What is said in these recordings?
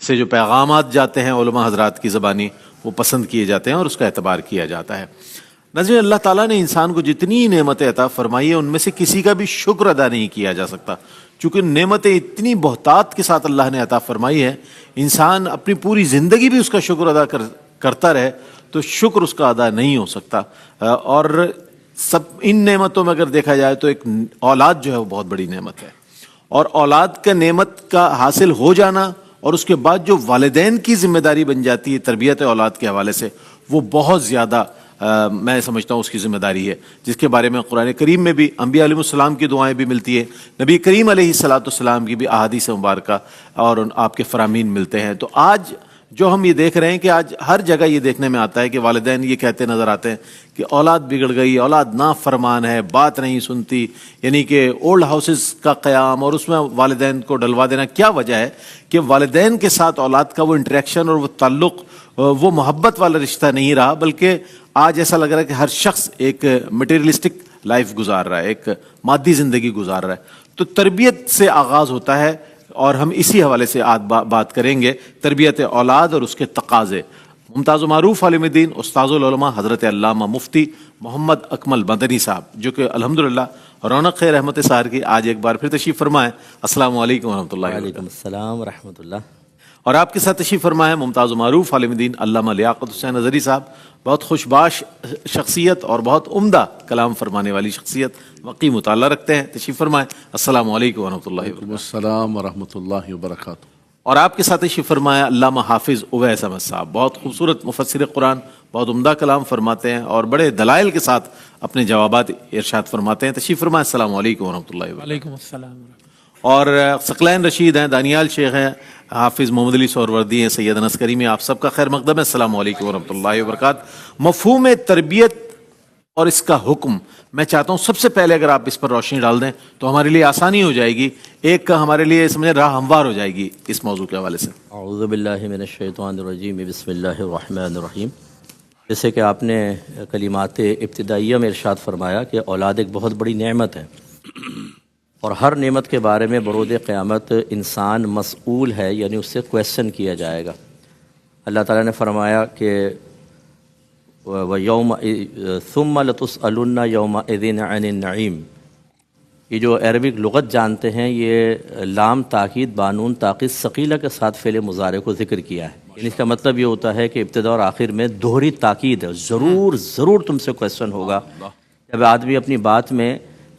سے جو پیغامات جاتے ہیں علماء حضرات کی زبانی وہ پسند کیے جاتے ہیں اور اس کا اعتبار کیا جاتا ہے۔ ناظرین، اللہ تعالیٰ نے انسان کو جتنی نعمتیں عطا فرمائی ہیں ان میں سے کسی کا بھی شکر ادا نہیں کیا جا سکتا، چونکہ نعمتیں اتنی بہتات کے ساتھ اللہ نے عطا فرمائی ہے، انسان اپنی پوری زندگی بھی اس کا شکر ادا کرتا رہے تو شکر اس کا ادا نہیں ہو سکتا۔ اور سب ان نعمتوں میں اگر دیکھا جائے تو ایک اولاد جو ہے وہ بہت بڑی نعمت ہے، اور اولاد کا نعمت کا حاصل ہو جانا اور اس کے بعد جو والدین کی ذمہ داری بن جاتی ہے تربیت اولاد کے حوالے سے، وہ بہت زیادہ میں سمجھتا ہوں اس کی ذمہ داری ہے، جس کے بارے میں قرآن کریم میں بھی انبیاء علیہ السلام کی دعائیں بھی ملتی ہیں، نبی کریم علیہ السلام کی بھی احادیث مبارکہ اور آپ کے فرامین ملتے ہیں۔ تو آج جو ہم یہ دیکھ رہے ہیں کہ آج ہر جگہ یہ دیکھنے میں آتا ہے کہ والدین یہ کہتے نظر آتے ہیں کہ اولاد بگڑ گئی، اولاد نافرمان ہے، بات نہیں سنتی، یعنی کہ اولڈ ہاؤسز کا قیام اور اس میں والدین کو ڈلوا دینا۔ کیا وجہ ہے کہ والدین کے ساتھ اولاد کا وہ انٹریکشن اور وہ تعلق، وہ محبت والا رشتہ نہیں رہا، بلکہ آج ایسا لگ رہا ہے کہ ہر شخص ایک مٹیریلسٹک لائف گزار رہا ہے، ایک مادی زندگی گزار رہا ہے۔ تو تربیت سے آغاز ہوتا ہے اور ہم اسی حوالے سے آج بات کریں گے، تربیت اولاد اور اس کے تقاضے۔ ممتاز و معروف عالم دین استاذ العلماء حضرت علامہ مفتی محمد اکمل مدنی صاحب، جو کہ الحمدللہ رونق رحمت سحر کی آج ایک بار پھر تشریف فرمائیں۔ السلام علیکم ورحمۃ اللہ۔ وعلیکم السلام ورحمۃ اللہ۔ اور آپ کے ساتھ تشریف فرمائیں ممتاز و معروف عالم دین علامہ لیاقت حسین اظہری صاحب، بہت خوشباش شخصیت اور بہت عمدہ کلام فرمانے والی شخصیت، وقی مطالعہ رکھتے ہیں۔ تشریف فرمائیں۔ السلام علیکم ورحمۃ اللہ وبرکاتہ۔ السلام ورحمۃ اللہ وبرکاتہ۔ اور آپ کے ساتھ تشریف فرمایا علامہ حافظ اویس احمد صاحب، بہت خوبصورت مفسر قرآن، بہت عمدہ کلام فرماتے ہیں اور بڑے دلائل کے ساتھ اپنے جوابات ارشاد فرماتے ہیں۔ تشریف فرمائیں۔ السلام علیکم ورحمۃ اللہ وبرکاتہ۔ وعلیکم السلام۔ اور ثقلین رشید ہیں، دانیال شیخ ہیں، حافظ محمد علی سہروردی ہیں، سید انس کریمی، آپ سب کا خیر مقدم ہے۔ السلام علیکم ورحمۃ اللہ وبرکاتہ۔ مفہوم تربیت اور اس کا حکم، میں چاہتا ہوں سب سے پہلے اگر آپ اس پر روشنی ڈال دیں تو ہمارے لیے آسانی ہو جائے گی، ایک ہمارے لیے سمجھیں راہ ہموار ہو جائے گی اس موضوع کے حوالے سے۔ اعوذ باللہ من الشیطان الرجیم، بسم اللہ الرحمن الرحیم۔ جیسے کہ آپ نے کلمات ابتدائیہ میں ارشاد فرمایا کہ اولاد ایک بہت بڑی نعمت ہے، اور ہر نعمت کے بارے میں برود قیامت انسان مسئول ہے، یعنی اس سے کویسچن کیا جائے گا۔ اللہ تعالیٰ نے فرمایا کہ وَيَوْمَ ثُمَّ لَتُسْأَلُنَّ يَوْمَئِذٍ عَنِ النَّعِيمِ۔ یہ جو عربک لغت جانتے ہیں، یہ لام تاکید بانون تاکید ثقیلہ کے ساتھ فعل مضارع کو ذکر کیا ہے، یعنی اس کا مطلب یہ ہوتا ہے کہ ابتدا اور آخر میں دوہری تاکید ہے، ضرور تم سے کویسچن ہوگا۔ جب آدمی اپنی بات میں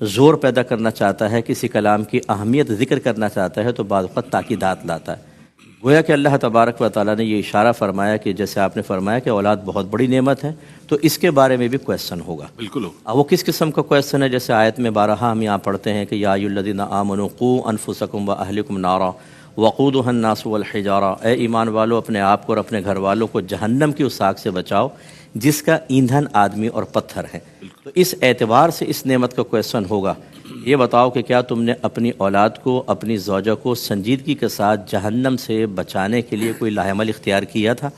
زور پیدا کرنا چاہتا ہے، کسی کلام کی اہمیت ذکر کرنا چاہتا ہے، تو بعض وقت تاکیدات لاتا ہے۔ گویا کہ اللہ تبارک و تعالیٰ نے یہ اشارہ فرمایا کہ جیسے آپ نے فرمایا کہ اولاد بہت بڑی نعمت ہے، تو اس کے بارے میں بھی کویسچن ہوگا۔ بالکل۔ اب وہ کس قسم کا کویسچن ہے؟ جیسے آیت میں بارہا ہم یہاں پڑھتے ہیں کہ یا ایھا الذین آمنوا قوا انفسکم واہلکم نارا وقودھا الناس والحجارہ، اے ایمان والو اپنے آپ کو اور اپنے گھر والوں کو جہنم کی اس آگ سے بچاؤ جس کا ایندھن آدمی اور پتھر ہے۔ تو اس اعتبار سے اس نعمت کا کویسچن ہوگا۔ یہ بتاؤ کہ کیا تم نے اپنی اولاد کو، اپنی زوجہ کو سنجیدگی کے ساتھ جہنم سے بچانے کے لیے کوئی لاہ عمل اختیار کیا تھا؟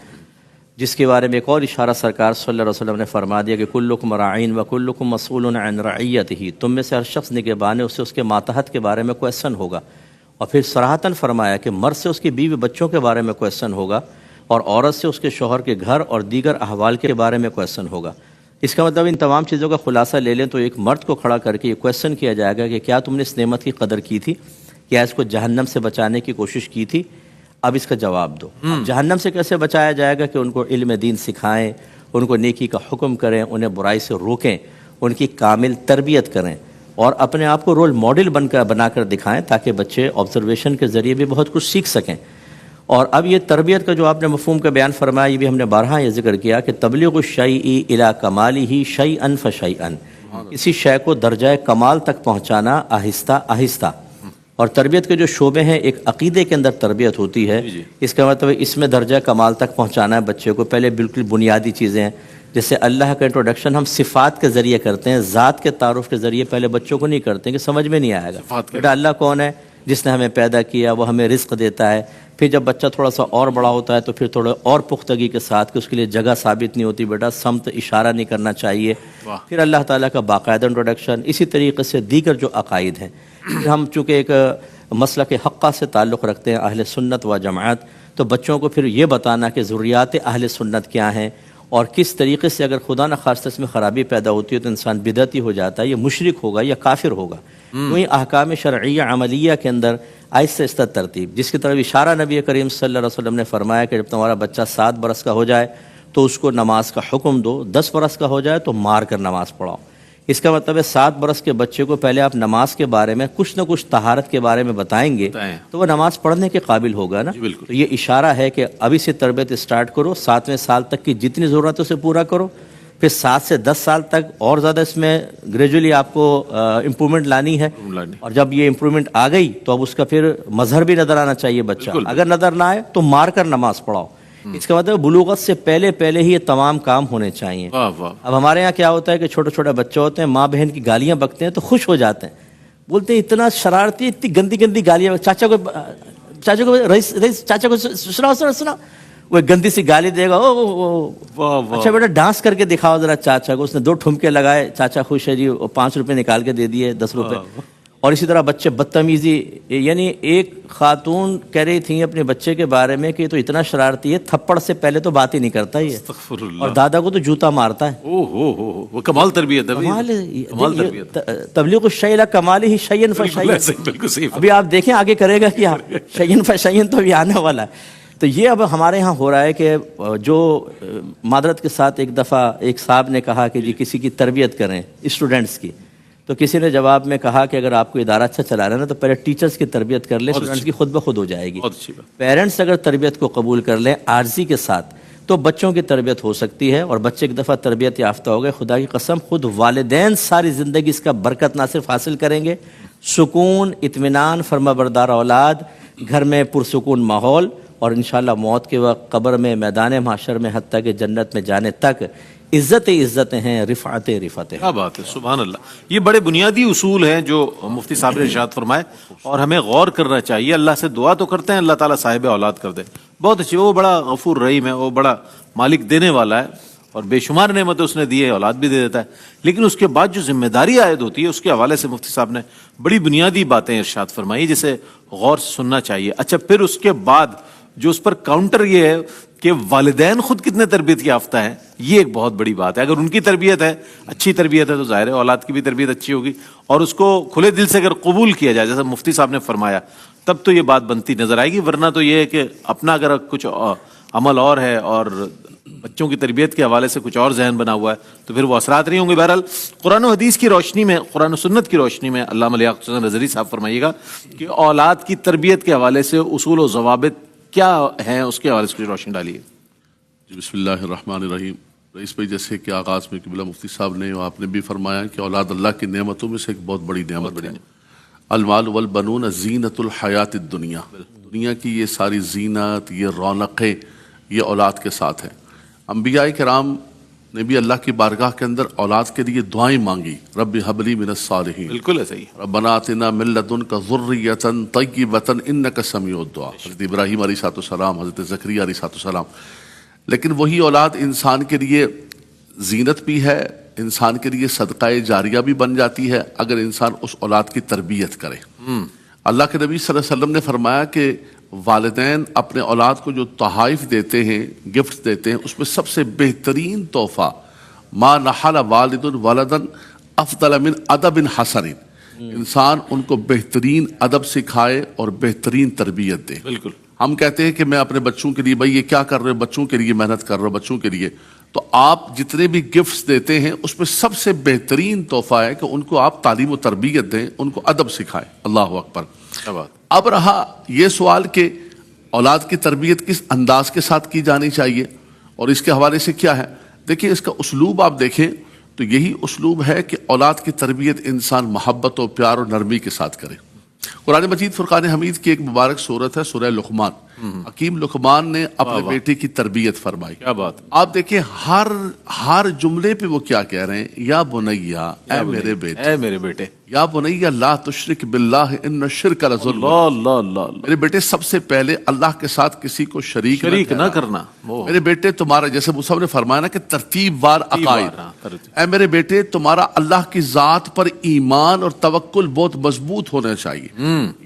جس کے بارے میں ایک اور اشارہ سرکار صلی اللہ علیہ وسلم نے فرما دیا کہ کلکم راعین و کلکم مسئول عن رعیتہ، تم میں سے ہر شخص نگہبان ہے، اس سے اس کے ماتحت کے بارے میں کویسچن ہوگا۔ اور پھر صراحتاً فرمایا کہ مرد سے اس کی بیوی بچوں کے بارے میں کویسچن ہوگا، اور عورت سے اس کے شوہر کے گھر اور دیگر احوال کے بارے میں کویسچن ہوگا۔ اس کا مطلب ان تمام چیزوں کا خلاصہ لے لیں تو ایک مرد کو کھڑا کر کے یہ کویسچن کیا جائے گا کہ کیا تم نے اس نعمت کی قدر کی تھی، کیا اس کو جہنم سے بچانے کی کوشش کی تھی؟ اب اس کا جواب دو۔ جہنم سے کیسے بچایا جائے گا؟ کہ ان کو علم دین سکھائیں، ان کو نیکی کا حکم کریں، انہیں برائی سے روکیں، ان کی کامل تربیت کریں، اور اپنے آپ کو رول ماڈل بنا کر دکھائیں تاکہ بچے آبزرویشن کے ذریعے بھی بہت کچھ سیکھ سکیں۔ اور اب یہ تربیت کا جو آپ نے مفہوم کا بیان فرمایا، یہ بھی ہم نے بارہا یہ ذکر کیا کہ تبلیغ الشیء الی کمالہ شیئا فشیئا، کسی شے کو درجہ کمال تک پہنچانا آہستہ آہستہ۔ اور تربیت کے جو شعبے ہیں، ایک عقیدے کے اندر تربیت ہوتی ہے، اس کا مطلب اس میں درجہ کمال تک پہنچانا ہے بچے کو۔ پہلے بالکل بنیادی چیزیں ہیں، جیسے اللہ کا انٹروڈکشن ہم صفات کے ذریعے کرتے ہیں، ذات کے تعارف کے ذریعے پہلے بچوں کو نہیں کرتے کہ سمجھ میں نہیں آئے گا بیٹا اللہ کون ہے، جس نے ہمیں پیدا کیا، وہ ہمیں رزق دیتا ہے۔ پھر جب بچہ تھوڑا سا اور بڑا ہوتا ہے تو پھر تھوڑا اور پختگی کے ساتھ کہ اس کے لیے جگہ ثابت نہیں ہوتی، بیٹا سمت اشارہ نہیں کرنا چاہیے۔ پھر اللہ تعالیٰ کا باقاعدہ انٹروڈکشن، اسی طریقے سے دیگر جو عقائد ہیں۔ ہم چونکہ ایک مسلک حقہ سے تعلق رکھتے ہیں، اہل سنت و جماعت، تو بچوں کو پھر یہ بتانا کہ ضروریات اہل سنت کیا ہیں اور کس طریقے سے اگر خدا نخواستہ اس میں خرابی پیدا ہوتی ہے تو انسان بدعتی ہو جاتا ہے، یا مشرک ہوگا یا کافر ہوگا۔ وہیں احکام شرعیہ عملیہ کے اندر آہستہ آہستہ ترتیب، جس کی طرف اشارہ نبی کریم صلی اللہ علیہ وسلم نے فرمایا کہ جب تمہارا بچہ 7 برس کا ہو جائے تو اس کو نماز کا حکم دو، 10 برس کا ہو جائے تو مار کر نماز پڑھاؤ۔ اس کا مطلب ہے 7 برس کے بچے کو پہلے آپ نماز کے بارے میں کچھ نہ کچھ طہارت کے بارے میں بتائیں گے تو وہ نماز پڑھنے کے قابل ہوگا نا۔ تو یہ اشارہ ہے کہ ابھی سے تربیت اسٹارٹ کرو، 7ویں سال تک کی جتنی ضرورت ہے اسے پورا کرو، پھر 7 سے 10 سال تک اور زیادہ اس میں گریجولی آپ کو امپرومنٹ لانی ہے، اور جب یہ امپرومنٹ آ گئی تو اب اس کا پھر مظہر بھی نظر آنا چاہیے بچہ، اگر نظر نہ آئے تو مار کر نماز پڑھاؤ۔ اس کا مطلب بلوغت سے پہلے ہی یہ تمام کام ہونے چاہیے۔ اب ہمارے یہاں کیا ہوتا ہے کہ چھوٹے چھوٹے بچے ہوتے ہیں، ماں بہن کی گالیاں بکتے ہیں تو خوش ہو جاتے ہیں، بولتے ہیں اتنا شرارتی، اتنی گندی گالیاں، چاچا کو رئیس چاچا کو سنا وہ گندی سی گالی دے گا، اچھا بیٹا ڈانس کر کے دکھاؤ ذرا چاچا کو، اس نے 2 ٹھمکے لگائے، چاچا خوش ہے جی، 5 روپے نکال کے دے دیے، 10 روپے۔ اور اسی طرح بچے بدتمیزی، یعنی ایک خاتون کہہ رہی تھیں اپنے بچے کے بارے میں کہ یہ تو اتنا شرارتی ہے، تھپڑ سے پہلے تو بات ہی نہیں کرتا یہ، اور دادا کو تو جوتا مارتا ہے۔ وہ کمال تربیت ہے، تبلیغ الشیء الی کمالہ شیئا فشیئا۔ ابھی آپ دیکھیں آگے کرے گا کیا، شیئا فشیئا تو ابھی آنے والا ہے۔ تو یہ اب ہمارے ہاں ہو رہا ہے کہ جو معذرت کے ساتھ ایک دفعہ ایک صاحب نے کہا کہ جی کسی کی تربیت کریں اسٹوڈنٹس کی، تو کسی نے جواب میں کہا کہ اگر آپ کو ادارہ اچھا چلا رہا ہے نا تو پہلے ٹیچرز کی تربیت کر لیں، اسٹوڈنٹس کی خود بخود ہو جائے گی۔ پیرنٹس اگر تربیت کو قبول کر لیں عاجزی کے ساتھ تو بچوں کی تربیت ہو سکتی ہے، اور بچے ایک دفعہ تربیت یافتہ ہو گئے، خدا کی قسم خود والدین ساری زندگی اس کا برکت نہ صرف حاصل کریں گے، سکون، اطمینان، فرمانبردار اولاد، گھر میں پرسکون ماحول، اور انشاءاللہ موت کے وقت قبر میں، میدان محشر میں، حتیٰ کہ جنت میں جانے تک عزتیں ہیں، رفعتیں ہیں۔ کیا بات ہے، سبحان اللہ۔ یہ بڑے بنیادی اصول ہیں جو مفتی صاحب نے ارشاد فرمائے، اور ہمیں غور کرنا چاہیے۔ اللہ سے دعا تو کرتے ہیں اللہ تعالیٰ صاحب اولاد کر دے، بہت اچھی، وہ بڑا غفور رحیم ہے، وہ بڑا مالک دینے والا ہے، اور بے شمار نعمتیں اس نے دی ہے، اولاد بھی دے دیتا ہے، لیکن اس کے بعد جو ذمہ داری عائد ہوتی ہے اس کے حوالے سے مفتی صاحب نے بڑی بنیادی باتیں ارشاد فرمائی جسے غور سے سننا چاہیے۔ اچھا، پھر اس کے بعد جو اس پر کاؤنٹر یہ ہے کہ والدین خود کتنے تربیت یافتہ ہیں، یہ ایک بہت بڑی بات ہے۔ اگر ان کی تربیت ہے، اچھی تربیت ہے، تو ظاہر ہے اولاد کی بھی تربیت اچھی ہوگی، اور اس کو کھلے دل سے اگر قبول کیا جائے جیسا مفتی صاحب نے فرمایا تب تو یہ بات بنتی نظر آئے گی، ورنہ تو یہ ہے کہ اپنا اگر کچھ عمل اور ہے اور بچوں کی تربیت کے حوالے سے کچھ اور ذہن بنا ہوا ہے تو پھر وہ اثرات نہیں ہوں گے۔ بہرحال قرآن و حدیث کی روشنی میں، قرآن و سنت کی روشنی میں علامہ لیاقت حسین نظری صاحب فرمائیے گا کہ اولاد کی تربیت کے حوالے سے اصول و ضوابط کیا ہیں، اس کے حوالے سے روشنی ڈالیے۔ جی بسم اللہ الرحمن الرحیم۔ رئیس بھائی، جیسے کہ آغاز میں قبلہ مفتی صاحب نے اور آپ نے بھی فرمایا کہ اولاد اللہ کی نعمتوں میں سے ایک بہت بڑی نعمت ہے۔ المال والبنون زینت الحیات الدنیا، دنیا کی یہ ساری زینت، یہ رونقیں یہ اولاد کے ساتھ ہیں۔ انبیاء کرام نے بھی اللہ کی بارگاہ کے اندر اولاد کے لیے دعائیں مانگی، رب ہب لی من الصالحین، بالکل ہے، صحیح، ربنا آتنا من لدنک ذریۃ طیبۃ انک سمیع الدعاء، حضرت ابراہیم علیہ السلام، حضرت زکریا علیہ السلام۔ لیکن وہی اولاد انسان کے لیے زینت بھی ہے، انسان کے لیے صدقہ جاریہ بھی بن جاتی ہے اگر انسان اس اولاد کی تربیت کرے۔ اللہ کے نبی صلی اللہ علیہ وسلم نے فرمایا کہ والدین اپنے اولاد کو جو تحائف دیتے ہیں، گفٹ دیتے ہیں، اس میں سب سے بہترین تحفہ ما نحل والد ولدا افضل من ادب حسن، انسان ان کو بہترین ادب سکھائے اور بہترین تربیت دے۔ بالکل، ہم کہتے ہیں کہ میں اپنے بچوں کے لیے، بھائی یہ کیا کر رہے ہو، بچوں کے لیے محنت کر رہے ہو، بچوں کے لیے، تو آپ جتنے بھی گفٹس دیتے ہیں اس میں سب سے بہترین تحفہ ہے کہ ان کو آپ تعلیم و تربیت دیں، ان کو ادب سکھائیں۔ اللہ اکبر۔ کیا بات۔ اب رہا یہ سوال کہ اولاد کی تربیت کس انداز کے ساتھ کی جانی چاہیے اور اس کے حوالے سے کیا ہے، دیکھیں اس کا اسلوب آپ دیکھیں تو یہی اسلوب ہے کہ اولاد کی تربیت انسان محبت و پیار و نرمی کے ساتھ کرے۔ قرآن مجید فرقان حمید کی ایک مبارک سورت ہے سورہ لقمان۔ حکیم لقمان نے اپنے بیٹے کی تربیت فرمائی۔ کیا بات۔ آپ دیکھیں ہر جملے پہ وہ کیا کہہ رہے ہیں، یا بنیا، اے میرے بیٹے، اے میرے بیٹے، یا بنیا لا تشرک باللہ ان الشرک لظلم، اللہ اللہ اللہ، میرے بیٹے سب سے پہلے اللہ کے ساتھ کسی کو شریک نہ کرنا۔ میرے بیٹے تمہارا، جیسے موسیٰ نے فرمایا نا کہ ترتیب وار عقائد، اے میرے بیٹے تمہارا اللہ کی ذات پر ایمان اور توکل بہت مضبوط ہونا چاہیے۔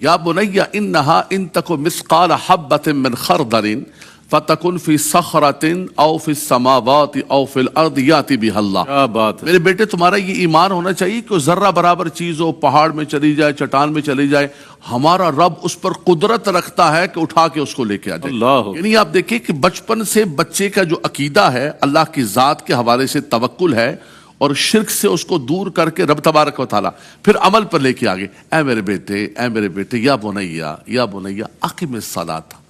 یا بنیا انہا ان تک مثقال حبۃ حبة من خردل فتكن في صخرة أو في السماوات أو في الأرض يأتي بها الله. کیا بات ہے. میرے بیٹے تمہارا یہ ایمان ہونا چاہیے کہ ذرہ برابر چیز ہو، پہاڑ میں چلی جائے، چٹان میں چلی جائے، ہمارا رب اس پر قدرت رکھتا ہے کہ اٹھا کے اس کو لے کے آ جائے. اللہ. یعنی آپ دیکھیں کہ بچپن سے بچے کا جو عقیدہ ہے اللہ کی ذات کے حوالے سے توکل ہے اور شرک سے اس کو دور کر کے رب تبارک و تعالیٰ پھر عمل پر لے کے آگے. اے میرے بیٹے یا بنیا اقم الصلاۃ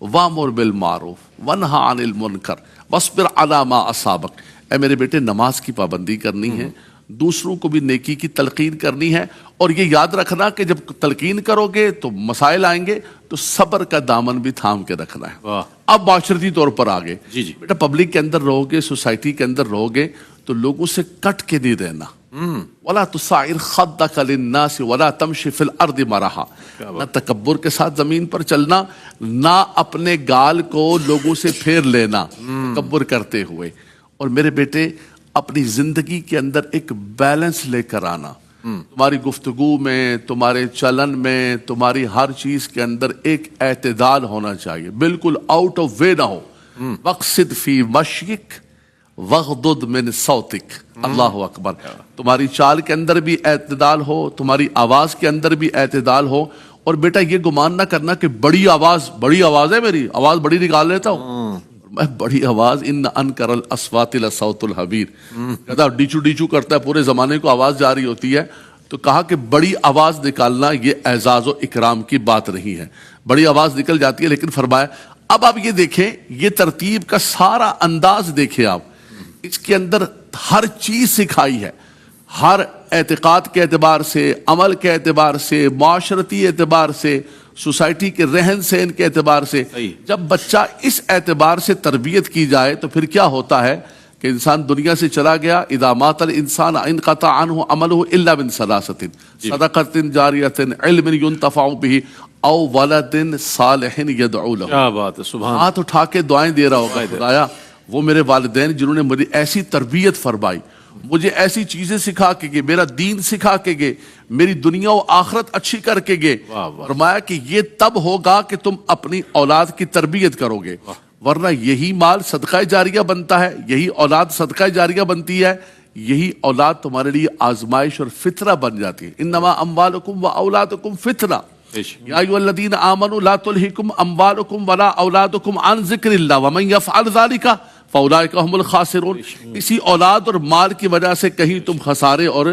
وامر بالمعروف ونہا عن المنکر واصبر علی ما اصابک. اے میرے بیٹے نماز کی پابندی کرنی ہے، دوسروں کو بھی نیکی کی تلقین کرنی ہے، اور یہ یاد رکھنا کہ جب تلقین کرو گے تو مسائل آئیں گے تو صبر کا دامن بھی تھام کے رکھنا ہے. واہ. اب معاشرتی طور پر آگے جی جی. بیٹا پبلک کے اندر رہو گے، سوسائٹی کے اندر رہو گے تو لوگوں سے کٹ کے نہیں رہنا. ولا تصعر خدک للناس ولا تمشی فی الارض مرحا. نہ تکبر کے ساتھ زمین پر چلنا، نہ اپنے گال کو لوگوں سے پھیر لینا تکبر کرتے ہوئے. اور میرے بیٹے اپنی زندگی کے اندر ایک بیلنس لے کر آنا. تمہاری گفتگو میں، تمہارے چلن میں، تمہاری ہر چیز کے اندر ایک اعتدال ہونا چاہیے، بالکل آؤٹ آف وے نہ ہو. وقصد فی مشیک وغضض من صوتک. اللہ اکبر. تمہاری چال کے اندر بھی اعتدال ہو، تمہاری آواز کے اندر بھی اعتدال ہو. اور بیٹا یہ گمان نہ کرنا کہ بڑی آواز ہے، میری آواز بڑی نکال لیتا ہوں میں. بڑی آواز ان انکر الاصوات لصوت الحبیر. کہتا ڈیچو ڈیچو کرتا ہے، پورے زمانے کو آواز جاری ہوتی ہے. تو کہا کہ بڑی آواز نکالنا یہ اعزاز و اکرام کی بات نہیں ہے. بڑی آواز نکل جاتی ہے، لیکن فرمایا اب آپ یہ دیکھیں، یہ ترتیب کا سارا انداز دیکھیں آپ، اس کے اندر ہر چیز سکھائی ہے، ہر اعتقاد کے اعتبار سے، عمل کے اعتبار سے، معاشرتی اعتبار سے، سوسائٹی کے رہن سہن کے اعتبار سے. جب بچہ اس اعتبار سے تربیت کی جائے تو پھر کیا ہوتا ہے کہ انسان دنیا سے چلا گیا. اذا مات الانسان انقطع عنہ عملہ الا من ثلاثۃ صدقۃ جاریۃ علم ينتفع به او ولد صالح يدعو له. کیا بات ہے. سبحان. ہاتھ اٹھا کے دعائیں دے رہا ہوگا، خدایا وہ میرے والدین جنہوں نے مجھے ایسی تربیت فرمائی، مجھے ایسی چیزیں سکھا کے گئے، میرا دین سکھا کے گئے، میری دنیا و آخرت اچھی کر کے گئے. فرمایا کہ یہ تب ہوگا کہ تم اپنی اولاد کی تربیت کرو گے، ورنہ یہی مال صدقہ جاریہ بنتا ہے، یہی اولاد صدقہ جاریہ بنتی ہے، یہی اولاد تمہارے لیے آزمائش اور فتنہ بن جاتی ہے. انما اموالکم و اولادکم فتنہ یا ایھا الذین آمنوا لا تلہکم اموالکم ولا اولادکم عن ذکر اللہ ومن یفعل ذلک فاولئک هم الخاسرون. اسی اولاد اور مال کی وجہ سے کہیں تم خسارے اور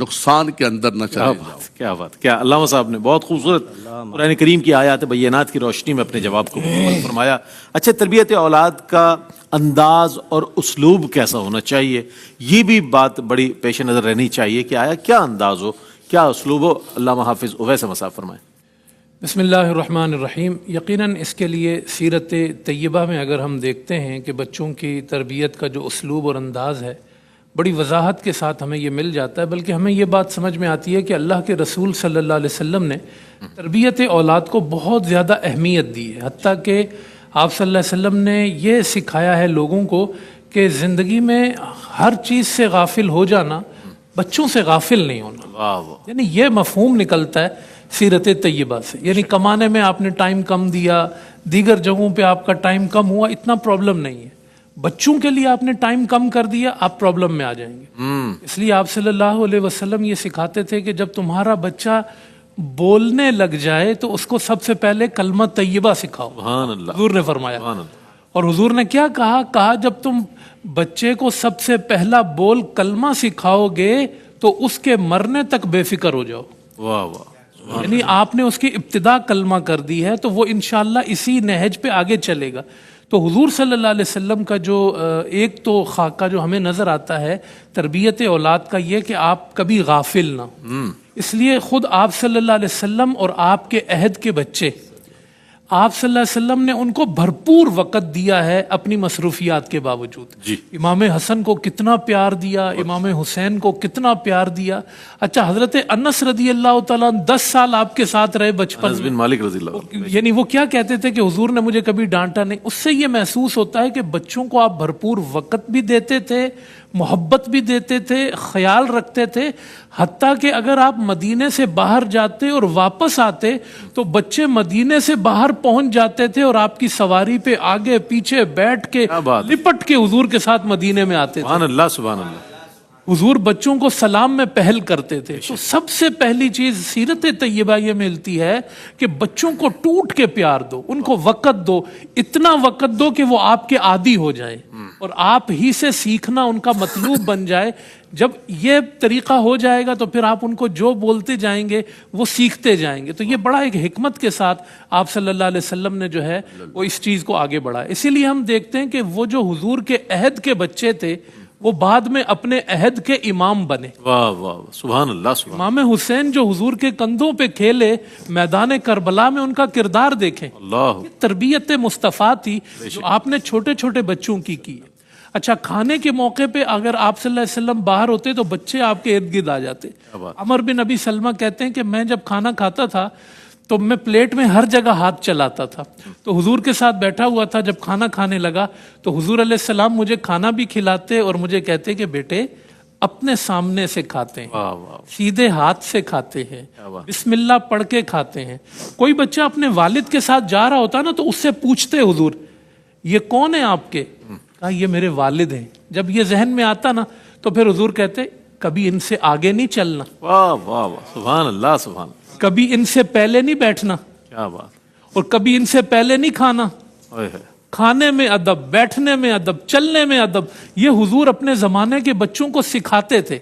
نقصان کے اندر نہ چلے جاؤ. کیا بات. کیا علامہ صاحب نے بہت خوبصورت قرآن کریم کی آیات بینات کی روشنی میں اپنے جواب کو مکمل فرمایا. اچھا، تربیت اولاد کا انداز اور اسلوب کیسا ہونا چاہیے، یہ بھی بات بڑی پیش نظر رہنی چاہیے کہ آیا کیا انداز ہو، کیا اسلوب ہو. علامہ حافظ اویس مصعب فرمائیں. بسم اللہ الرحمن الرحیم. یقیناً اس کے لیے سیرت طیبہ میں اگر ہم دیکھتے ہیں کہ بچوں کی تربیت کا جو اسلوب اور انداز ہے بڑی وضاحت کے ساتھ ہمیں یہ مل جاتا ہے، بلکہ ہمیں یہ بات سمجھ میں آتی ہے کہ اللہ کے رسول صلی اللہ علیہ وسلم نے تربیت اولاد کو بہت زیادہ اہمیت دی ہے. حتیٰ کہ آپ صلی اللہ علیہ وسلم نے یہ سکھایا ہے لوگوں کو کہ زندگی میں ہر چیز سے غافل ہو جانا، بچوں سے غافل نہیں ہونا. یعنی یہ مفہوم نکلتا ہے سیرت طیبہ سے. یعنی کمانے میں آپ نے ٹائم کم دیا، دیگر جگہوں پہ آپ کا ٹائم کم ہوا، اتنا پرابلم نہیں ہے. بچوں کے لیے آپ نے ٹائم کم کر دیا، آپ پرابلم میں آ جائیں گے. اس لیے آپ صلی اللہ علیہ وسلم یہ سکھاتے تھے کہ جب تمہارا بچہ بولنے لگ جائے تو اس کو سب سے پہلے کلمہ طیبہ سکھاؤ. سبحان اللہ. حضور نے فرمایا. اور حضور نے کیا کہا جب تم بچے کو سب سے پہلا بول کلمہ سکھاؤ گے تو اس کے مرنے تک بے فکر ہو جاؤ. واہ واہ. یعنی آپ نے اس کی ابتدا کلمہ کر دی ہے تو وہ انشاءاللہ اسی نہج پہ آگے چلے گا. تو حضور صلی اللہ علیہ وسلم کا جو ایک تو خاکہ جو ہمیں نظر آتا ہے تربیت اولاد کا، یہ کہ آپ کبھی غافل نہ ہو. اس لیے خود آپ صلی اللہ علیہ وسلم اور آپ کے عہد کے بچے، آپ صلی اللہ علیہ وسلم نے ان کو بھرپور وقت دیا ہے اپنی مصروفیات کے باوجود. امام حسن کو کتنا پیار دیا، امام حسین کو کتنا پیار دیا. اچھا، حضرت انس رضی اللہ تعالیٰ 10 سال آپ کے ساتھ رہے بچپن انس بن مالک رضی اللہ. یعنی وہ کیا کہتے تھے کہ حضور نے مجھے کبھی ڈانٹا نہیں. اس سے یہ محسوس ہوتا ہے کہ بچوں کو آپ بھرپور وقت بھی دیتے تھے، محبت بھی دیتے تھے، خیال رکھتے تھے، حتیٰ کہ اگر آپ مدینے سے باہر جاتے اور واپس آتے تو بچے مدینے سے باہر پہنچ جاتے تھے اور آپ کی سواری پہ آگے پیچھے بیٹھ کے کیا بات ہے۔ لپٹ کے حضور کے ساتھ مدینے میں آتے تھے۔ سبحان اللہ سبحان اللہ۔ حضور بچوں کو سلام میں پہل کرتے تھے۔ تو سب سے پہلی چیز سیرت طیبہ یہ ملتی ہے کہ بچوں کو ٹوٹ کے پیار دو، ان کو وقت دو، اتنا وقت دو کہ وہ آپ کے عادی ہو جائیں اور آپ ہی سے سیکھنا ان کا مطلوب بن جائے۔ جب یہ طریقہ ہو جائے گا تو پھر آپ ان کو جو بولتے جائیں گے وہ سیکھتے جائیں گے۔ تو یہ بڑا ایک حکمت کے ساتھ آپ صلی اللہ علیہ وسلم نے جو ہے وہ اس چیز کو آگے بڑھایا۔ اسی لیے ہم دیکھتے ہیں کہ وہ جو حضور کے عہد کے بچے تھے وہ بعد میں اپنے عہد کے امام بنے۔ واہ واہ سبحان اللہ سبحان امام حسین جو حضور کے کندھوں پہ کھیلے، میدان کربلا میں ان کا کردار دیکھیں۔ اللہ۔ تربیت مصطفیٰ تھی جو آپ نے چھوٹے چھوٹے بچوں کی ہے۔ اچھا، کھانے کے موقع پہ اگر آپ صلی اللہ علیہ وسلم باہر ہوتے تو بچے آپ کے ارد گرد آ جاتے۔ عمر بن ابی سلمہ کہتے ہیں کہ میں جب کھانا کھاتا تھا تو میں پلیٹ میں ہر جگہ ہاتھ چلاتا تھا، تو حضور کے ساتھ بیٹھا ہوا تھا، جب کھانا کھانے لگا تو حضور علیہ السلام مجھے کھانا بھی کھلاتے اور مجھے کہتے کہ بیٹے اپنے سامنے سے کھاتے ہیں، واہ واہ سیدھے ہاتھ سے کھاتے ہیں، بسم اللہ پڑھ کے کھاتے ہیں۔ کوئی بچہ اپنے والد کے ساتھ جا رہا ہوتا نا تو اس سے پوچھتے حضور یہ کون ہے آپ کے؟ کہا یہ میرے والد ہیں۔ جب یہ ذہن میں آتا نا تو پھر حضور کہتے کبھی ان سے آگے نہیں چلنا، واہ واہ واہ سبحان اللہ سبحان اللہ۔ کبھی ان سے پہلے نہیں بیٹھنا، کیا بات اور کبھی ان سے پہلے نہیں کھانا۔ اوئے ہے۔ کھانے میں ادب، بیٹھنے میں ادب، چلنے میں ادب، یہ حضور اپنے زمانے کے بچوں کو سکھاتے تھے۔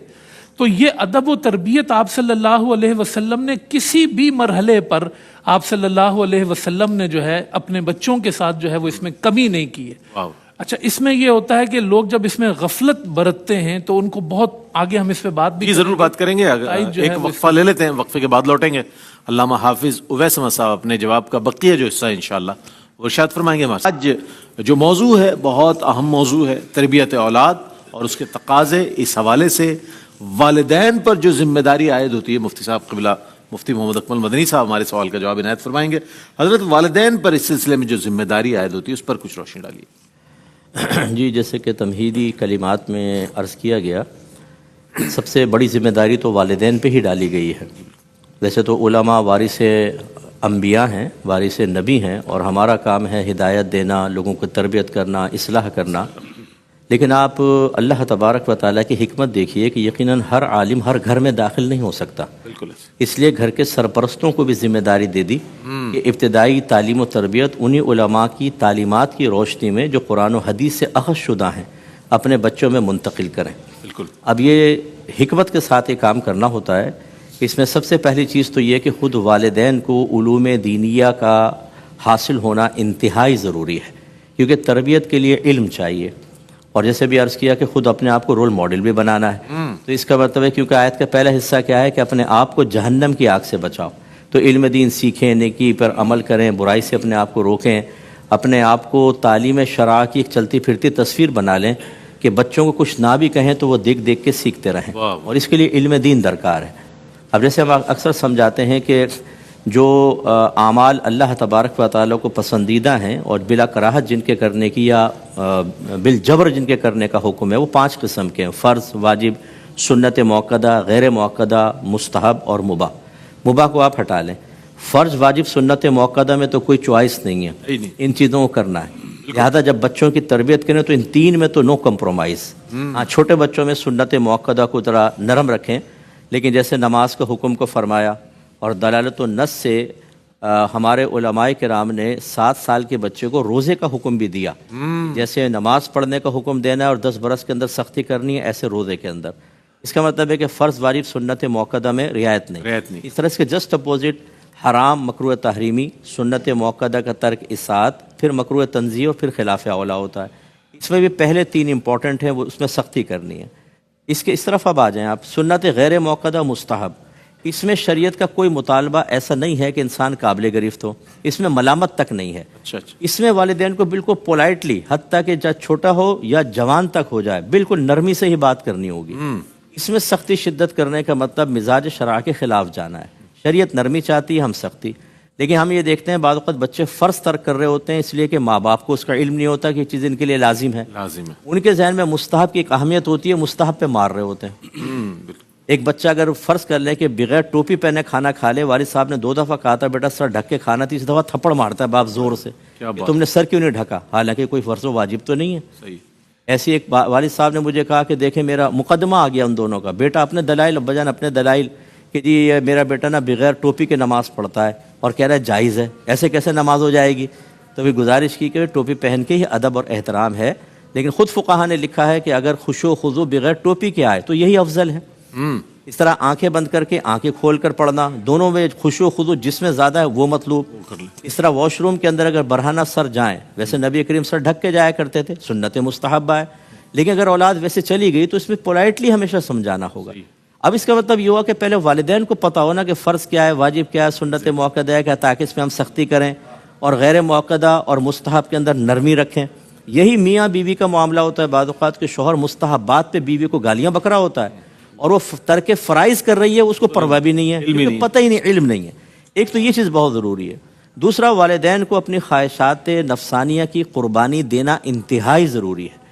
تو یہ ادب و تربیت آپ صلی اللہ علیہ وسلم نے کسی بھی مرحلے پر آپ صلی اللہ علیہ وسلم نے جو ہے اپنے بچوں کے ساتھ جو ہے وہ اس میں کمی نہیں کی ہے۔ واہ اچھا، اس میں یہ ہوتا ہے کہ لوگ جب اس میں غفلت برتتے ہیں تو ان کو بہت آگے ہم اس پہ بات بھی جی ضرور بات کریں گے۔ جو ہے ایک وقفہ لے لیتے ہیں، وقفے کے بعد لوٹیں گے۔ علامہ حافظ اویس احمد صاحب اپنے جواب کا بقیہ جو حصہ ہے انشاءاللہ وہ ارشاد فرمائیں گے۔ آج جو موضوع ہے بہت اہم موضوع ہے، تربیت اولاد اور اس کے تقاضے۔ اس حوالے سے والدین پر جو ذمہ داری عائد ہوتی ہے، مفتی صاحب قبلہ مفتی محمد اکمل مدنی صاحب ہمارے سوال کا جواب عنایت فرمائیں گے۔ حضرت والدین پر اس سلسلے میں جو ذمہ داری عائد ہوتی ہے اس پر کچھ روشنی ڈالیے۔ جی، جیسے کہ تمہیدی کلمات میں عرض کیا گیا، سب سے بڑی ذمہ داری تو والدین پہ ہی ڈالی گئی ہے۔ ویسے تو علماء وارث انبیاء ہیں، وارث نبی ہیں، اور ہمارا کام ہے ہدایت دینا، لوگوں کو تربیت کرنا، اصلاح کرنا۔ لیکن آپ اللہ تبارک و تعالیٰ کی حکمت دیکھیے کہ یقیناً ہر عالم ہر گھر میں داخل نہیں ہو سکتا، بالکل۔ اس لیے گھر کے سرپرستوں کو بھی ذمہ داری دے دی کہ ابتدائی تعلیم و تربیت انہی علماء کی تعلیمات کی روشنی میں جو قرآن و حدیث سے اخذ شدہ ہیں اپنے بچوں میں منتقل کریں۔ بالکل۔ اب یہ حکمت کے ساتھ یہ کام کرنا ہوتا ہے۔ اس میں سب سے پہلی چیز تو یہ کہ خود والدین کو علوم دینیہ کا حاصل ہونا انتہائی ضروری ہے، کیونکہ تربیت کے لیے علم چاہیے، اور جیسے بھی عرض کیا کہ خود اپنے آپ کو رول ماڈل بھی بنانا ہے۔ تو اس کا مطلب ہے، کیونکہ آیت کا پہلا حصہ کیا ہے کہ اپنے آپ کو جہنم کی آگ سے بچاؤ، تو علم دین سیکھیں، نیکی پر عمل کریں، برائی سے اپنے آپ کو روکیں، اپنے آپ کو تعلیم شرع کی ایک چلتی پھرتی تصویر بنا لیں کہ بچوں کو کچھ نہ بھی کہیں تو وہ دیکھ دیکھ کے سیکھتے رہیں، اور اس کے لیے علم دین درکار ہے۔ اب جیسے ہم اکثر سمجھاتے ہیں کہ جو اعمال اللہ تبارک و تعالیٰ کو پسندیدہ ہیں اور بلا کراہت جن کے کرنے کی یا بالجبر جن کے کرنے کا حکم ہے، وہ 5 قسم کے ہیں: فرض، واجب، سنت موقدہ، غیر موقدہ، مستحب اور مباح۔ مباح کو آپ ہٹا لیں، فرض، واجب، سنت موقدہ میں تو کوئی چوائس نہیں ہے، ان چیزوں کو کرنا ہے۔ لہٰذا جب بچوں کی تربیت کریں تو ان 3 میں تو نو کمپرومائز۔ ہاں، چھوٹے بچوں میں سنت موقدہ کو ذرا نرم رکھیں، لیکن جیسے نماز کے حکم کو فرمایا اور دلالت النص سے ہمارے علماء کرام نے 7 سال کے بچے کو روزے کا حکم بھی دیا۔ جیسے نماز پڑھنے کا حکم دینا ہے اور 10 برس کے اندر سختی کرنی ہے، ایسے روزے کے اندر۔ اس کا مطلب ہے کہ فرض، واجب، سنت موقدہ میں رعایت نہیں۔ اس طرح سے جسٹ اپوزٹ حرام، مکروہ تحریمی، سنت موقدہ کا ترک اساعت، پھر مکروہ تنزیہ اور پھر خلاف اولا ہوتا ہے۔ اس میں بھی پہلے 3 امپورٹنٹ ہیں، وہ اس میں سختی کرنی ہے۔ اس طرف اب آ جائیں آپ، سنت غیر موقدہ، مستحب۔ اس میں شریعت کا کوئی مطالبہ ایسا نہیں ہے کہ انسان قابل گرفت ہو، اس میں ملامت تک نہیں ہے۔ اس میں والدین کو بالکل پولائٹلی، حتیٰ کہ جب چھوٹا ہو یا جوان تک ہو جائے، بالکل نرمی سے ہی بات کرنی ہوگی۔ اس میں سختی شدت کرنے کا مطلب مزاج شرع کے خلاف جانا ہے۔ شریعت نرمی چاہتی ہے، ہم سختی۔ لیکن ہم یہ دیکھتے ہیں بعض اوقات بچے فرض ترک کر رہے ہوتے ہیں اس لیے کہ ماں باپ کو اس کا علم نہیں ہوتا کہ یہ چیز ان کے لیے لازم ہے. لازم ہے. ان کے ذہن میں مستحب کی ایک اہمیت ہوتی ہے، مستحب پہ مار رہے ہوتے ہیں. ایک بچہ اگر فرض کر لے کہ بغیر ٹوپی پہنے کھانا کھا لے، والد صاحب نے 2 دفعہ کہا تھا بیٹا سر ڈھک کے کھانا، تیسری دفعہ تھپڑ مارتا ہے باپ زور سے کہ تم نے سر کیوں نہیں ڈھکا، حالانکہ کوئی فرض و واجب تو نہیں ہے. صحیح. ایسی ایک والد صاحب نے مجھے کہا کہ دیکھیں میرا مقدمہ آ گیا ان دونوں کا، بیٹا اپنے دلائل، ابا جان اپنے دلائل کہ جی یہ میرا بیٹا نا بغیر ٹوپی کے نماز پڑھتا ہے اور کہہ رہا ہے جائز ہے، ایسے کیسے نماز ہو جائے گی. تو بھی گزارش کی کہ ٹوپی پہن کے ہی ادب اور احترام ہے، لیکن خود فقہا نے لکھا ہے کہ اگر خشوع و خضوع بغیر ٹوپی کے آئے تو یہی افضل ہے. اس طرح آنکھیں بند کر کے آنکھیں کھول کر پڑھنا، دونوں میں خشوع و خضوع جس میں زیادہ ہے وہ مطلوب. اس طرح واش روم کے اندر اگر برہنہ سر جائیں، ویسے نبی کریم سر ڈھک کے جایا کرتے تھے، سنت مستحبہ ہے، لیکن اگر اولاد ویسے چلی گئی تو اس میں پولائٹلی ہمیشہ سمجھانا ہوگا. اب اس کا مطلب یہ ہوا کہ پہلے والدین کو پتہ ہونا کہ فرض کیا ہے، واجب کیا ہے، سنت موقدہ ہے کیا، تاکہ اس میں ہم سختی کریں اور غیر موقدہ اور مستحب کے اندر نرمی رکھیں. یہی میاں بیوی کا معاملہ ہوتا ہے بعض اوقات کہ شوہر مستحبات پہ بیوی کو گالیاں بکرا ہوتا ہے اور وہ ترک فرائض کر رہی ہے، اس کو پرواہ بھی نہیں ہے، پتہ ہی نہیں، علم نہیں ہے. ایک تو یہ چیز بہت ضروری ہے. دوسرا، والدین کو اپنی خواہشات نفسانیہ کی قربانی دینا انتہائی ضروری ہے.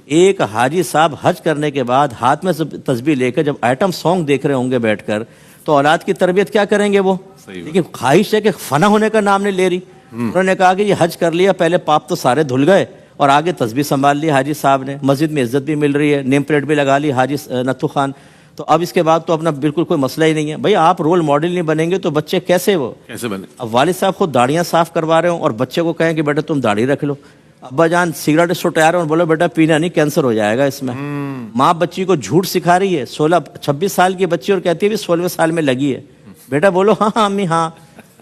ایک حاجی صاحب حج کرنے کے بعد ہاتھ میں تسبیح لے کر جب آئٹم سانگ دیکھ رہے ہوں گے بیٹھ کر تو اولاد کی تربیت کیا کریں گے وہ؟ لیکن خواہش ہے کہ فنا ہونے کا نام نہیں لے رہی. انہوں نے کہا کہ یہ حج کر لیا، پہلے پاپ تو سارے دھل گئے اور آگے تسبیح سنبھال لی حاجی صاحب نے، مسجد میں عزت بھی مل رہی ہے، نیم پلیٹ بھی لگا لی حاجی نتھو خان، تو اب اس کے بعد تو اپنا بالکل کوئی مسئلہ ہی نہیں ہے. بھائی آپ رول ماڈل نہیں بنیں گے تو بچے کیسے بنے؟ اب والد صاحب خود داڑیاں صاف کروا رہے ہوں اور بچے کو کہیں کہ بیٹا تم داڑھی رکھ لو، ابا جان سگریٹ سٹیا اور بولو بیٹا پینا نہیں، کینسر ہو جائے گا اس میں. ماں بچی کو جھوٹ سکھا رہی ہے، 26 سال کی بچی اور کہتی ہے بھی 16ویں سال میں لگی ہے. بیٹا بولو ہاں ہاں امی ہاں،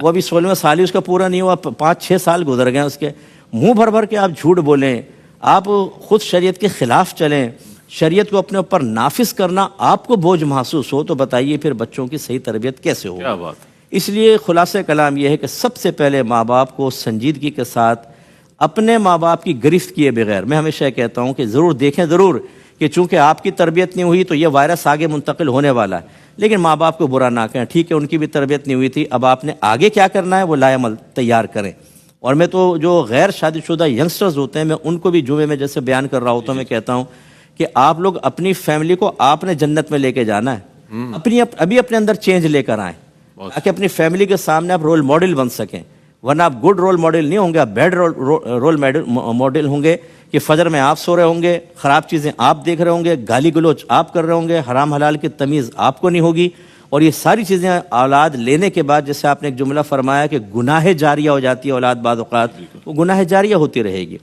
وہ ابھی 16واں سال ہی اس کا پورا نہیں ہوا، 5-6 سال گزر گئے اس کے. منہ بھر بھر کے آپ جھوٹ بولیں، آپ خود شریعت کے خلاف چلیں، شریعت کو اپنے اوپر نافذ کرنا آپ کو بوجھ محسوس ہو تو بتائیے پھر بچوں کی صحیح تربیت کیسے ہو؟ کیا بات. اس لیے خلاصہ کلام یہ ہے کہ سب سے پہلے ماں باپ کو سنجیدگی کے ساتھ اپنے ماں باپ کی گرفت کیے بغیر، میں ہمیشہ کہتا ہوں کہ ضرور دیکھیں ضرور کہ چونکہ آپ کی تربیت نہیں ہوئی تو یہ وائرس آگے منتقل ہونے والا ہے، لیکن ماں باپ کو برا نہ کہیں، ٹھیک ہے ان کی بھی تربیت نہیں ہوئی تھی، اب آپ نے آگے کیا کرنا ہے وہ لائے عمل تیار کریں. اور میں تو جو غیر شادی شدہ ینگسٹرز ہوتے ہیں میں ان کو بھی جمعے میں جیسے بیان کر رہا ہوتا ہوں، میں کہتا ہوں کہ آپ لوگ اپنی فیملی کو آپ نے جنت میں لے کے جانا ہے، ابھی اپنے اندر چینج لے کر آئیں تاکہ اپنی فیملی کے سامنے آپ رول ماڈل بن سکیں. ورنہ آپ گڈ رول ماڈل نہیں ہوں گے، آپ بیڈ رول ماڈل ہوں گے کہ فجر میں آپ سو رہے ہوں گے، خراب چیزیں آپ دیکھ رہے ہوں گے، گالی گلوچ آپ کر رہے ہوں گے، حرام حلال کی تمیز آپ کو نہیں ہوگی. اور یہ ساری چیزیں اولاد لینے کے بعد جیسے آپ نے ایک جملہ فرمایا کہ گناہ جاریہ ہو جاتی ہے اولاد بعض اوقات، وہ گناہ جاریہ ہوتی رہے گی.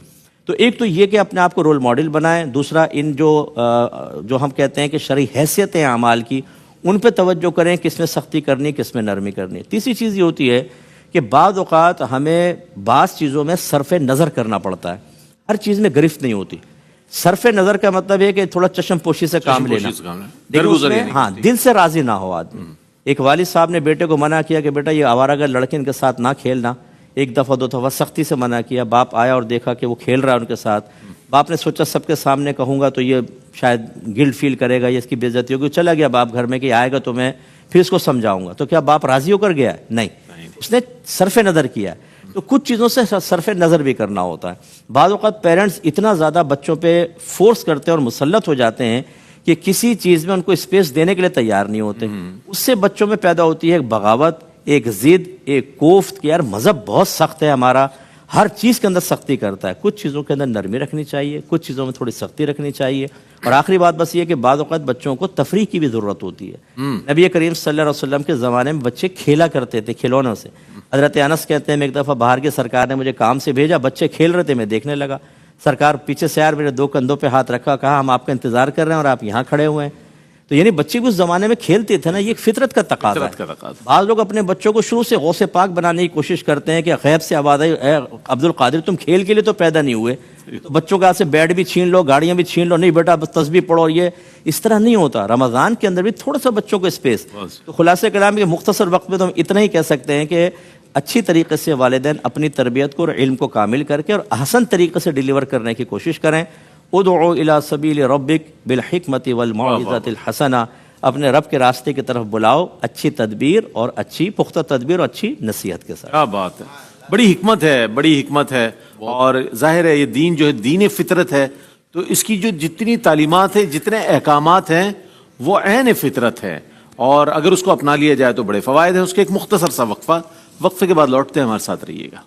تو ایک تو یہ کہ اپنے آپ کو رول ماڈل بنائیں، دوسرا ان جو ہم کہتے ہیں کہ شرعی حیثیتیں اعمال کی ان پہ توجہ کریں، کس میں سختی کرنی کس میں نرمی کرنی. تیسری چیز یہ ہوتی ہے کہ بعض اوقات ہمیں بعض چیزوں میں صرف نظر کرنا پڑتا ہے، ہر چیز میں گرفت نہیں ہوتی. صرف نظر کا مطلب ہے کہ تھوڑا چشم پوشی سے کام لینا، لیکن اس میں ہاں دل سے راضی نہ ہو آدمی. ایک والد صاحب نے بیٹے کو منع کیا کہ بیٹا یہ آوارہ گر لڑکے ان کے ساتھ نہ کھیلنا، 1 دفعہ 2 دفعہ سختی سے منع کیا. باپ آیا اور دیکھا کہ وہ کھیل رہا ہے ان کے ساتھ. باپ نے سوچا سب کے سامنے کہوں گا تو یہ شاید گلٹ فیل کرے گا، یہ اس کی بے عزتی ہوگی. چلا گیا باپ گھر میں کہ آئے گا تو میں پھر اس کو سمجھاؤں گا. تو کیا باپ راضی ہو کر گیا؟ نہیں، اس نے صرف نظر کیا. تو کچھ چیزوں سے صرف نظر بھی کرنا ہوتا ہے. بعض اوقات پیرنٹس اتنا زیادہ بچوں پہ فورس کرتے ہیں اور مسلط ہو جاتے ہیں کہ کسی چیز میں ان کو اسپیس دینے کے لیے تیار نہیں ہوتے. اس سے بچوں میں پیدا ہوتی ہے ایک بغاوت، ایک ضد، ایک کوفت کہ یار مذہب بہت سخت ہے ہمارا، ہر چیز کے اندر سختی کرتا ہے. کچھ چیزوں کے اندر نرمی رکھنی چاہیے، کچھ چیزوں میں تھوڑی سختی رکھنی چاہیے. اور آخری بات بس یہ کہ بعض اوقات بچوں کو تفریح کی بھی ضرورت ہوتی ہے. نبی کریم صلی اللہ علیہ وسلم کے زمانے میں بچے کھیلا کرتے تھے کھلونوں سے. حضرت انس کہتے ہیں میں ایک دفعہ باہر کے سرکار نے مجھے کام سے بھیجا، بچے کھیل رہے تھے، میں دیکھنے لگا. سرکار پیچھے سے یار میرے 2 کندھوں پہ ہاتھ رکھا، کہا ہم آپ کا انتظار کر رہے ہیں اور آپ یہاں کھڑے ہوئے ہیں. تو یعنی بچے بھی اس زمانے میں کھیلتے تھے نا، یہ ایک فطرت کا تقاضا ہے. بعض لوگ اپنے بچوں کو شروع سے غوث پاک بنانے کی کوشش کرتے ہیں کہ غیب سے آواز آئی اے عبد القادر تم کھیل کے لیے تو پیدا نہیں ہوئے، تو بچوں کے ہاتھ سے بیٹ بھی چھین لو، گاڑیاں بھی چھین لو، نہیں بیٹا بس تسبیح پڑھو. اور یہ اس طرح نہیں ہوتا. رمضان کے اندر بھی تھوڑا سا بچوں کو اسپیس. تو خلاصہ کلام کے مختصر وقت میں تو ہم اتنا ہی کہہ سکتے ہیں کہ اچھی طریقے سے والدین اپنی تربیت کو اور علم کو کامل کر کے اور احسن طریقے سے ڈیلیور کرنے کی کوشش کریں. ادعو الی سبیل ربک بالحکمت والموعظۃ الحسنہ. اپنے رب کے راستے کی طرف بلاؤ، اچھی تدبیر اور اچھی پختہ تدبیر اور اچھی نصیحت کے ساتھ۔ کیا بات ہے، بڑی حکمت ہے، بڑی حکمت ہے۔ اور ظاہر ہے یہ دین جو ہے دین فطرت ہے، تو اس کی جو جتنی تعلیمات ہیں، جتنے احکامات ہیں، وہ عین فطرت ہے، اور اگر اس کو اپنا لیا جائے تو بڑے فوائد ہیں۔ اس کے ایک مختصر سا وقفہ، وقفے کے بعد لوٹتے ہیں، ہمارے ساتھ رہیے گا۔